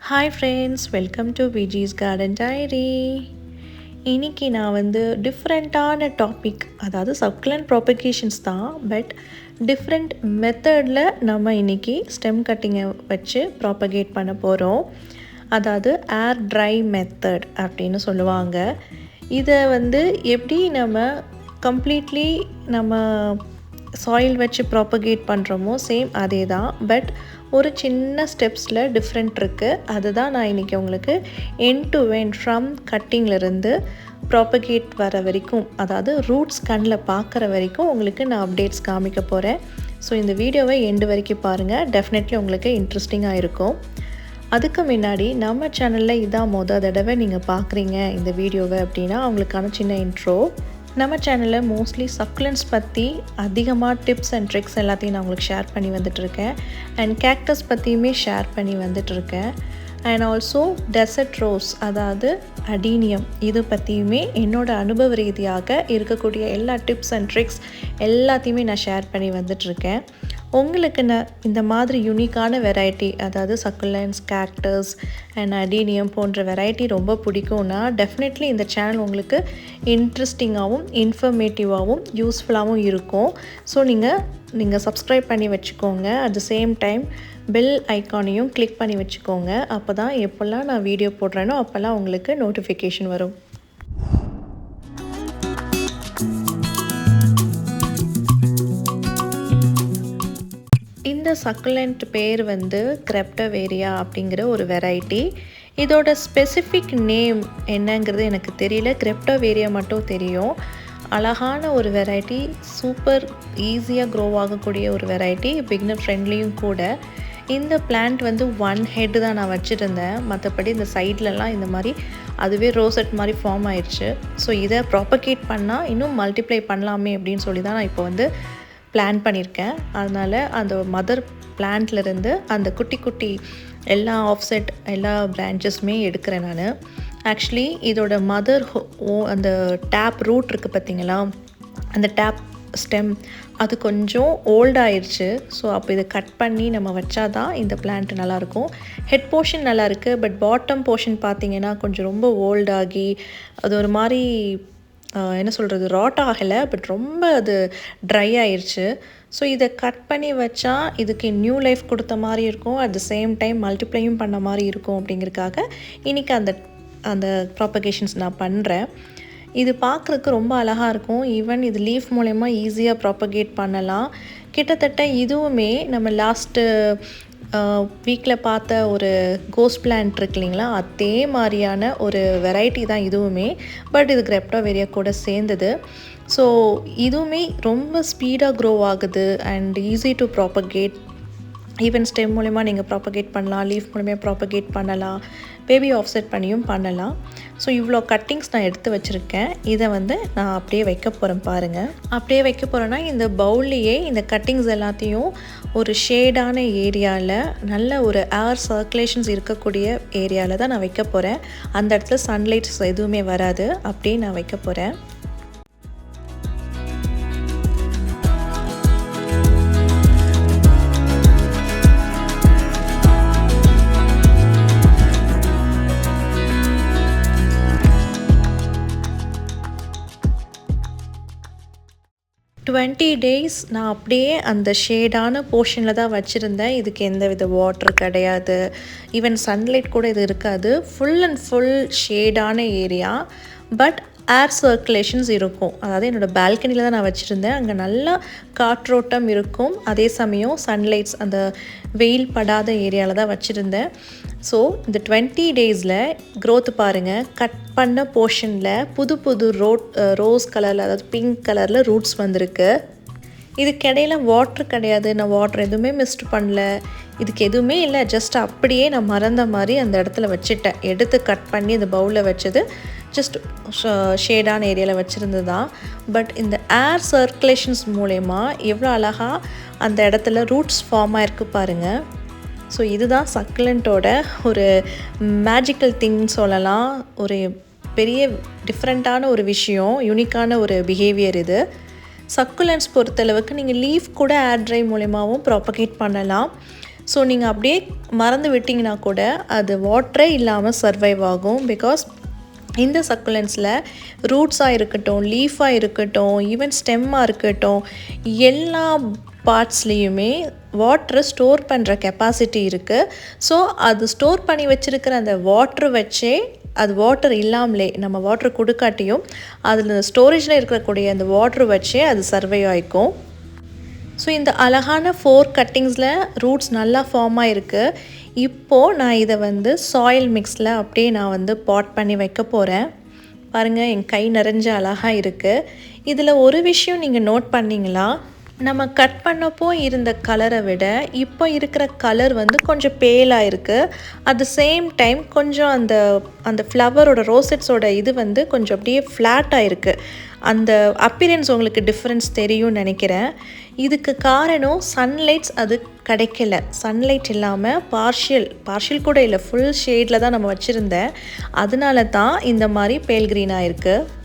Hi friends, welcome to Viji's garden diary. இன்றைக்கி நான் டிஃப்ரெண்ட்டான டாபிக், அதாவது சக்குலண்ட் ப்ராபகேஷன்ஸ் தான், பட் டிஃப்ரெண்ட் மெத்தடில் நம்ம இன்றைக்கி ஸ்டெம் கட்டிங்கை வச்சு ப்ராபகேட் பண்ண போகிறோம். அதாவது ஏர் ட்ரை மெத்தட் அப்படின்னு சொல்லுவாங்க. இதை எப்படி நம்ம கம்ப்ளீட்லி நம்ம சாயில் வச்சு ப்ராபகேட் பண்ணுறோமோ சேம் அதே தான், பட் ஒரு சின்ன ஸ்டெப்ஸில் டிஃப்ரெண்ட் இருக்குது. அதுதான் நான் இன்றைக்கி உங்களுக்கு எண்ட் டு எண்ட் ஃப்ரம் கட்டிங்லேருந்து ப்ராபகேட் வர வரைக்கும், அதாவது ரூட்ஸ் கண்ணில் பார்க்குற வரைக்கும் உங்களுக்கு நான் அப்டேட்ஸ் காமிக்க போகிறேன். ஸோ இந்த வீடியோவை எண்டு வரைக்கும் பாருங்கள், டெஃபினெட்லி உங்களுக்கு இன்ட்ரெஸ்டிங்காக இருக்கும். அதுக்கு முன்னாடி நம்ம சேனலில் இதான் தடவை நீங்கள் பார்க்குறீங்க இந்த வீடியோவை அப்படின்னா அவங்களுக்கான சின்ன இன்ட்ரோ. நம்ம சேனலில் மோஸ்ட்லி சக்குலன்ஸ் பற்றி அதிகமாக டிப்ஸ் அண்ட் ட்ரிக்ஸ் எல்லாத்தையும் நான் உங்களுக்கு ஷேர் பண்ணி வந்துட்டுருக்கேன். அண்ட் கேக்டஸ் பற்றியுமே ஷேர் பண்ணி வந்துட்டுருக்கேன். அண்ட் ஆல்சோ டெசர்ட் ரோஸ், அதாவது அடீனியம், இது பற்றியுமே என்னோடய அனுபவ ரீதியாக இருக்கக்கூடிய எல்லா டிப்ஸ் அண்ட் ட்ரிக்ஸ் எல்லாத்தையுமே நான் ஷேர் பண்ணி வந்துட்டுருக்கேன். உங்களுக்கு நான் இந்த மாதிரி யூனிக்கான வெரைட்டி, அதாவது சக்குலன்ஸ், கேக்டஸ் அண்ட் அடீனியம் போன்ற வெரைட்டி ரொம்ப பிடிக்கும்னா டெஃபினெட்லி இந்த சேனல் உங்களுக்கு இன்ட்ரெஸ்டிங்காகவும் இன்ஃபர்மேட்டிவாகவும் யூஸ்ஃபுல்லாகவும் இருக்கும். ஸோ நீங்கள் சப்ஸ்கிரைப் பண்ணி வச்சுக்கோங்க. At the same time bell ஐக்கானையும் கிளிக் பண்ணி வச்சுக்கோங்க. அப்போ தான் எப்போல்லாம் நான் வீடியோ போடுறேனோ அப்போல்லாம் உங்களுக்கு நோட்டிஃபிகேஷன் வரும். இந்த சக்குலண்ட் பேர் கிரெப்டவேரியா அப்படிங்கிற ஒரு வெரைட்டி. இதோட ஸ்பெசிஃபிக் நேம் என்னங்கிறது எனக்கு தெரியல, கிரெப்டவேரியா மட்டும் தெரியும். அழகான ஒரு வெரைட்டி, சூப்பர் ஈஸியாக க்ரோ ஆகக்கூடிய ஒரு வெரைட்டி, பிகினர் ஃப்ரெண்ட்லியும் கூட. இந்த பிளான்ட் ஒன் ஹெட் தான் நான் வச்சுருந்தேன், மற்றபடி இந்த சைட்லலாம் இந்த மாதிரி அதுவே ரோசெட் மாதிரி ஃபார்ம் ஆயிடுச்சு. ஸோ இதை ப்ராபகேட் பண்ணால் இன்னும் மல்டிப்ளை பண்ணலாமே அப்படின்னு சொல்லி தான் நான் இப்போ பிளான் பண்ணியிருக்கேன். அதனால் அந்த மதர் பிளான்ட்லேருந்து அந்த குட்டி குட்டி எல்லா ஆஃப்செட் எல்லா பிரான்ச்சஸுமே எடுக்கிறேன் நான். ஆக்சுவலி இதோட மதர் அந்த டேப் ரூட் இருக்குது பார்த்தீங்களா, அந்த டேப் ஸ்டெம் அது கொஞ்சம் ஓல்டாகிடுச்சு. ஸோ அப்போ இதை கட் பண்ணி நம்ம வச்சா தான் இந்த பிளான்ட் நல்லாயிருக்கும். ஹெட் போர்ஷன் நல்லாயிருக்கு, பட் பாட்டம் போர்ஷன் பார்த்திங்கன்னா கொஞ்சம் ரொம்ப ஓல்டாகி அது ஒரு மாதிரி என்ன சொல்கிறது, ராட் ஆகலை, பட் ரொம்ப அது ட்ரை ஆயிடுச்சு. ஸோ இதை கட் பண்ணி வச்சா இதுக்கு நியூ லைஃப் கொடுத்த மாதிரி இருக்கும், அட் த சேம் டைம் மல்டிப்ளையும் பண்ண மாதிரி இருக்கும். அப்படிங்கிறதுக்காக இன்றைக்கி அந்த ப்ராபகேஷன்ஸ் நான் பண்ணுறேன். இது பார்க்குறதுக்கு ரொம்ப அழகாக இருக்கும். ஈவன் இது லீஃப் மூலயமா ஈஸியாக ப்ராபகேட் பண்ணலாம். கிட்டத்தட்ட இதுவுமே நம்ம லாஸ்ட்டு வீக்கில் பார்த்த ஒரு கோஸ் பிளான்ட் இருக்கு இல்லைங்களா, அதே மாதிரியான ஒரு வெரைட்டி தான் இதுவுமே, பட் இது கிரெப்டவேரியா கூட சேர்ந்தது. ஸோ இதுவுமே ரொம்ப ஸ்பீடாக க்ரோ ஆகுது and easy to propagate. Even stem மூலமா நீங்கள் ப்ராபகேட் பண்ணலாம், லீஃப் மூலமாக ப்ராபகேட் பண்ணலாம், பேபி ஆஃப்செட் பண்ணியும் பண்ணலாம். ஸோ இவ்வளோ கட்டிங்ஸ் நான் எடுத்து வச்சுருக்கேன். இதை நான் அப்படியே வைக்க போகிறேன் பாருங்கள். அப்படியே வைக்க போகிறேன்னா இந்த பவுல்லையே இந்த கட்டிங்ஸ் எல்லாத்தையும் ஒரு ஷேடான ஏரியாவில், நல்ல ஒரு ஏர் சர்க்குலேஷன்ஸ் இருக்கக்கூடிய ஏரியாவில் தான் நான் வைக்க போகிறேன். அந்த இடத்துல சன்லைட்ஸ் எதுவுமே வராது, அப்படியே நான் வைக்க போகிறேன். days நான் அப்படியே அந்த ஷேடான போர்ஷனில் தான் வச்சுருந்தேன். இதுக்கு எந்த வித வாட்டர் கிடையாது, ஈவன் சன்லைட் கூட இது இருக்காது. ஃபுல் அண்ட் ஃபுல் ஷேடான ஏரியா, பட் ஏர் சர்க்குலேஷன்ஸ் இருக்கும். அதாவது என்னோடய பால்கனியில் தான் நான் வச்சுருந்தேன். அங்கே நல்லா காற்றோட்டம் இருக்கும், அதே சமயம் சன்லைட்ஸ் அந்த வெயில் படாத ஏரியாவில் தான் வச்சுருந்தேன். ஸோ இந்த 20 daysல க்ரோத் பாருங்கள். கட் பண்ண போர்ஷனில் புது புது ரோஸ் கலரில், அதாவது பிங்க் கலரில் ரூட்ஸ் வந்திருக்கு. இதுக்கிடையில் வாட்டர் கிடையாது, நான் வாட்டர் எதுவுமே மிஸ்ட் பண்ணல, இதுக்கு எதுவுமே இல்லை. ஜஸ்ட் அப்படியே நான் மறந்த மாதிரி அந்த இடத்துல வச்சுட்டேன். எடுத்து கட் பண்ணி அந்த பவுலில் வச்சது ஜஸ்ட் ஷேடான ஏரியாவில் வச்சுருந்தது தான். பட் இந்த ஏர் சர்க்குலேஷன்ஸ் மூலயமா எவ்வளோ அழகாக அந்த இடத்துல ரூட்ஸ் ஃபார்ம் ஆகிருக்கு பாருங்கள். ஸோ இதுதான் சக்குலண்ட்டோட ஒரு மேஜிக்கல் திங்னு சொல்லலாம். ஒரு பெரிய டிஃப்ரெண்ட்டான ஒரு விஷயம், யூனிக்கான ஒரு பிஹேவியர் இது. சக்குலன்ஸ் பொறுத்தளவுக்கு நீங்கள் லீஃப் கூட ஏர் ட்ரை மூலமாகவும் ப்ராபகேட் பண்ணலாம். ஸோ நீங்கள் அப்படியே மறந்து விட்டிங்கன்னா கூட அது வாட்டரே இல்லாமல் சர்வைவ் ஆகும். பிகாஸ் இந்த சக்குலன்ஸில் ரூட்ஸாக இருக்கட்டும், லீஃபாக இருக்கட்டும், ஈவன் ஸ்டெம்மாக இருக்கட்டும், எல்லா பார்ட்ஸ்லேயுமே வாட்டரை ஸ்டோர் பண்ணுற கெப்பாசிட்டி இருக்குது. ஸோ அது ஸ்டோர் பண்ணி வச்சுருக்கிற அந்த வாட்ரு வச்சே அது வாட்டர் இல்லாமலே நம்ம வாட்டர் கொடுக்காட்டியும் அதில் ஸ்டோரேஜில் இருக்கக்கூடிய அந்த வாட்ரு வச்சே அது சர்வை ஆகிக்கும். ஸோ இந்த அழகான 4 கட்டிங்ஸில் ரூட்ஸ் நல்லா ஃபார்ம் ஆகிருக்கு. இப்போது நான் இதை வந்து சாயில் மிக்ஸில் அப்படியே நான் வந்து பாட் பண்ணி வைக்க போகிறேன். பாருங்கள், என் கை நிறைஞ்ச அழகாக இருக்குது. இதில் ஒரு விஷயம் நீங்கள் நோட் பண்ணிங்களா, நம்ம கட் பண்ணப்போ இருந்த கலரை விட இப்போ இருக்கிற கலர் வந்து கொஞ்சம் பேலாக இருக்குது. அட் த சேம் டைம் கொஞ்சம் அந்த ஃப்ளவரோட ரோசெட்ஸோட இது வந்து கொஞ்சம் அப்படியே ஃப்ளாட்டாக இருக்குது. அந்த அப்பியரன்ஸ் உங்களுக்கு டிஃப்ரென்ஸ் தெரியும்னு நினைக்கிறேன். இதுக்கு காரணம் சன்லைட்ஸ் அது கிடைக்கல. சன்லைட் இல்லாமல் பார்ஷியல் கூட இல்லை, ஃபுல் ஷேடில் தான் நம்ம வச்சுருந்தேன். அதனால தான் இந்த மாதிரி பேல் க்ரீனாக இருக்குது.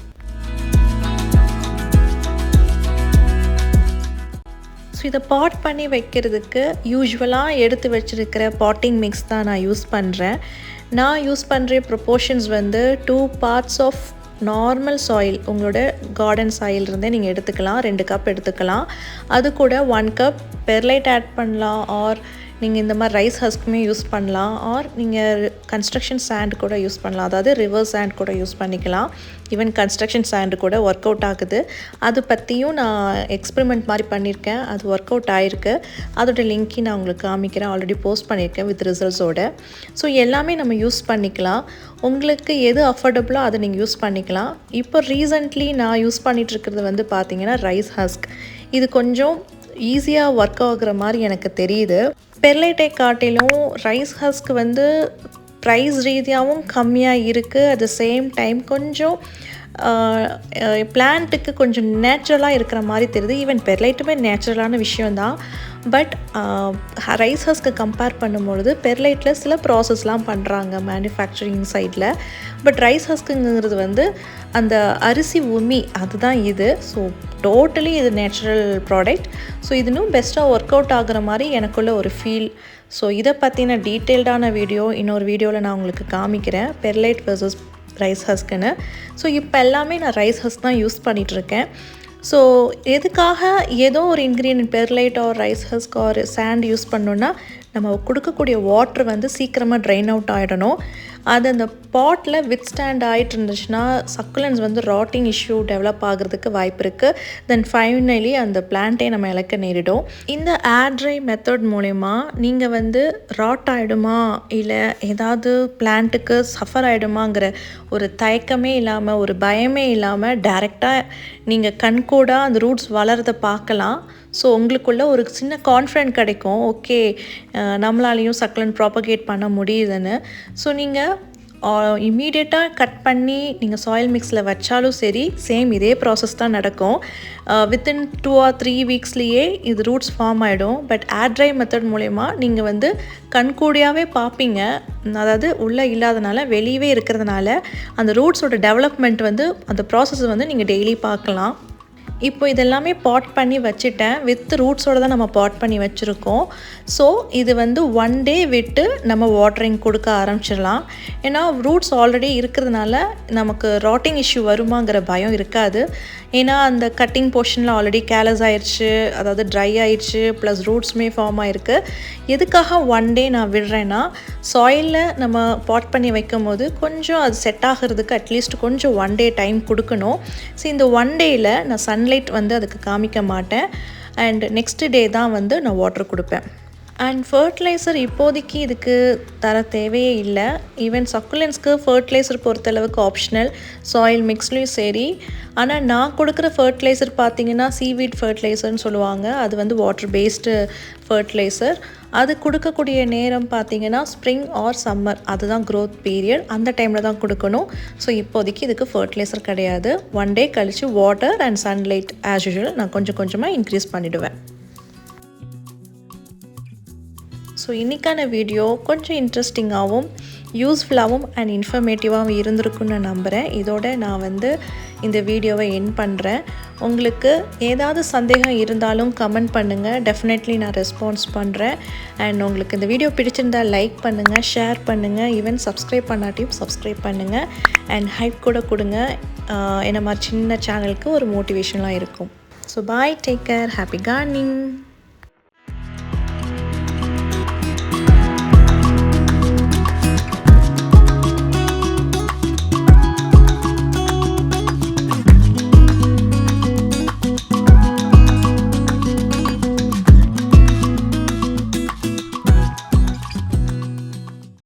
ஸோ இதை பாட் பண்ணி வைக்கிறதுக்கு யூஸ்வலாக எடுத்து வச்சுருக்கிற பாட்டிங் மிக்ஸ் தான் நான் யூஸ் பண்ணுறேன். நான் யூஸ் பண்ணுற ப்ரொப்போர்ஷன்ஸ் வந்து 2 parts ஆஃப் நார்மல் சாயில், உங்களோட கார்டன் சாயில் இருந்தே நீங்கள் எடுத்துக்கலாம். 2 கப் எடுத்துக்கலாம். அது கூட 1 கப் பெர்லைட் ஆட் பண்ணலாம். ஆர் நீங்கள் இந்த மாதிரி ரைஸ் ஹஸ்க்குமே யூஸ் பண்ணலாம். ஆர் நீங்கள் கன்ஸ்ட்ரக்ஷன் சாண்ட் கூட யூஸ் பண்ணலாம். அதாவது ரிவர் சாண்ட் கூட யூஸ் பண்ணிக்கலாம். ஈவன் கன்ஸ்ட்ரக்ஷன் சாண்டு கூட ஒர்க் அவுட் ஆகுது. அது பற்றியும் நான் எக்ஸ்பெரிமெண்ட் மாதிரி பண்ணியிருக்கேன். அது ஒர்க் அவுட் ஆகிருக்கு. அதோட லிங்க்கி நான் உங்களுக்கு காமிக்கிறேன். ஆல்ரெடி போஸ்ட் பண்ணியிருக்கேன் வித் ரிசல்ட்ஸோட. ஸோ எல்லாமே நம்ம யூஸ் பண்ணிக்கலாம். உங்களுக்கு எது அஃபோர்டபுளோ அதை நீங்கள் யூஸ் பண்ணிக்கலாம். இப்போ ரீசன்ட்லி நான் யூஸ் பண்ணிகிட்ருக்கிறது வந்து பார்த்திங்கன்னா ரைஸ் ஹஸ்க். இது கொஞ்சம் ஈஸியாக ஒர்க் ஆகுற மாதிரி எனக்கு தெரியுது. பெர்லைட்டை காட்டிலும் ரைஸ் ஹஸ்க் வந்து ப்ரைஸ் ரீதியாகவும் கம்மியாக இருக்குது. அட் த சேம் டைம் கொஞ்சம் பிளான்ட்டுக்கு கொஞ்சம் நேச்சுரலாக இருக்கிற மாதிரி தெரியுது. ஈவன் பெர்லைட்டுமே நேச்சுரலான விஷயந்தான். பட் ரைஸ் ஹஸ்க்கு கம்பேர் பண்ணும்பொழுது பெர்லைட்டில் சில ப்ராசஸ்லாம் பண்ணுறாங்க மேனுஃபேக்சரிங் சைடில். பட் ரைஸ் ஹஸ்க்குங்கிறது வந்து அந்த அரிசி உமி அதுதான் இது. ஸோ டோட்டலி இது நேச்சுரல் ப்ராடக்ட். ஸோ இது இன்னும் பெஸ்ட்டாக ஒர்க் அவுட் ஆகுற மாதிரி எனக்குள்ள ஒரு ஃபீல். ஸோ இதை பற்றின டீட்டெயில்டான வீடியோ இன்னொரு வீடியோவில் நான் உங்களுக்கு காமிக்கிறேன், பெர்லைட் வர்சஸ் ரைஸ் ஹஸ்க்குன்னு. ஸோ இப்போ எல்லாமே நான் ரைஸ் ஹஸ்க் தான் யூஸ் பண்ணிகிட்ருக்கேன். ஸோ எதுக்காக ஏதோ ஒரு ingredient perlite or rice husk or sand use பண்ணோன்னா நம்ம கொடுக்கக்கூடிய வாட்ரு வந்து சீக்கிரமாக ட்ரைன் அவுட் ஆகிடணும். அது அந்த பாட்டில் வித் ஸ்டாண்ட் ஆகிட்டு இருந்துச்சுன்னா சக்குலன்ஸ் வந்து ராட்டிங் இஷ்யூ டெவலப் ஆகிறதுக்கு வாய்ப்பு இருக்குது. தென் ஃபைனலி அந்த பிளான்ட்டே நம்ம இழக்க நேரிடும். இந்த ஏர் ட்ரை மெத்தட் மூலமா நீங்கள் வந்து ராட் ஆகிடுமா இல்லை ஏதாவது பிளான்ட்டுக்கு சஃபர் ஆகிடுமாங்கிற ஒரு தயக்கமே இல்லாமல், ஒரு பயமே இல்லாமல் டைரெக்டாக நீங்கள் கண்கூடாக அந்த ரூட்ஸ் வளர்கிறத பார்க்கலாம். ஸோ உங்களுக்குள்ள ஒரு சின்ன கான்ஃபிடென்ட் கிடைக்கும், ஓகே நம்மளாலையும் சக்குலன்ட் ப்ராபகேட் பண்ண முடியுதுன்னு. ஸோ நீங்கள் இம்மீடியட்டாக கட் பண்ணி நீங்கள் சாயில் மிக்ஸில் வச்சாலும் சரி, சேம் இதே ப்ராசஸ் தான் நடக்கும். வித்தின் 2 or 3 வீக்ஸ்லேயே இது ரூட்ஸ் ஃபார்ம் ஆகிடும். பட் ஏர் ட்ரை மெத்தட் மூலமா நீங்கள் வந்து கண்கூடியாகவே பார்ப்பீங்க. அதாவது உள்ளே இல்லாதனால வெளியவே இருக்கிறதுனால அந்த ரூட்ஸோட டெவலப்மெண்ட் வந்து அந்த ப்ராசஸ் வந்து நீங்கள் டெய்லி பார்க்கலாம். இப்போ இதெல்லாமே பாட் பண்ணி வச்சுட்டேன். வித் ரூட்ஸோடு தான் நம்ம பாட் பண்ணி வச்சுருக்கோம். ஸோ இது வந்து 1 day விட்டு நம்ம வாட்டரிங் கொடுக்க ஆரம்பிச்சிடலாம். ஏன்னா ரூட்ஸ் ஆல்ரெடி இருக்கிறதுனால நமக்கு ராட்டிங் இஷ்யூ வருமாங்கிற பயம் இருக்காது. ஏன்னா அந்த கட்டிங் போர்ஷனில் ஆல்ரெடி கேலஸ் ஆயிடுச்சு, அதாவது ட்ரை ஆயிடுச்சு, ப்ளஸ் ரூட்ஸுமே ஃபார்ம் ஆகிருக்கு. எதுக்காக 1 day நான் விடுறேன்னா, சாயிலில் நம்ம பாட் பண்ணி வைக்கும் போது கொஞ்சம் அது செட் ஆகிறதுக்கு அட்லீஸ்ட் கொஞ்சம் 1 day டைம் கொடுக்கணும். ஸோ இந்த 1 dayயில் நான் சன்லைட் வந்து அதுக்கு காமிக்க மாட்டேன். அண்ட் நெக்ஸ்ட் டே தான் வந்து நான் வாட்டர் கொடுப்பேன். அண்ட் ஃபர்டிலைசர் இப்போதைக்கு இதுக்கு தர தேவையே இல்லை. ஈவன் சக்குலன்ஸ்க்கு ஃபர்டிலைசர் பொறுத்தளவுக்கு ஆப்ஷனல், சாயில் மிக்ஸ்லேயும் சரி. ஆனால் நான் கொடுக்குற ஃபர்டிலைசர் பார்த்திங்கன்னா சீவீட் ஃபர்டிலைசர்னு சொல்லுவாங்க. அது வந்து வாட்டர் பேஸ்டு ஃபர்டிலைசர். அது கொடுக்கக்கூடிய நேரம் பார்த்திங்கன்னா ஸ்ப்ரிங் ஆர் சம்மர், அதுதான் க்ரோத் பீரியட். அந்த டைமில் தான் கொடுக்கணும். ஸோ இப்போதைக்கு இதுக்கு ஃபர்டிலைசர் கிடையாது. 1 day கழித்து water and sunlight as usual நான் கொஞ்சம் கொஞ்சமாக இன்க்ரீஸ் பண்ணிவிடுவேன். ஸோ இன்றைக்கான வீடியோ கொஞ்சம் இன்ட்ரெஸ்டிங்காகவும் யூஸ்ஃபுல்லாகவும் அண்ட் இன்ஃபர்மேட்டிவாகவும் இருந்திருக்குன்னு நான் நம்புகிறேன். இதோட நான் இந்த வீடியோவை எண்ட் பண்ணுறேன். உங்களுக்கு ஏதாவது சந்தேகம் இருந்தாலும் கமெண்ட் பண்ணுங்கள். டெஃபினெட்லி நான் ரெஸ்பான்ஸ் பண்ணுறேன். அண்ட் உங்களுக்கு இந்த வீடியோ பிடிச்சிருந்தால் லைக் பண்ணுங்கள், ஷேர் பண்ணுங்கள், ஈவன் சப்ஸ்கிரைப் பண்ணாட்டியும் சப்ஸ்கிரைப் பண்ணுங்கள். அண்ட் ஹைப் கூட கொடுங்க. என்ன மாதிரி சின்ன சேனலுக்கு ஒரு மோட்டிவேஷனாக இருக்கும். So bye, take care, happy gardening.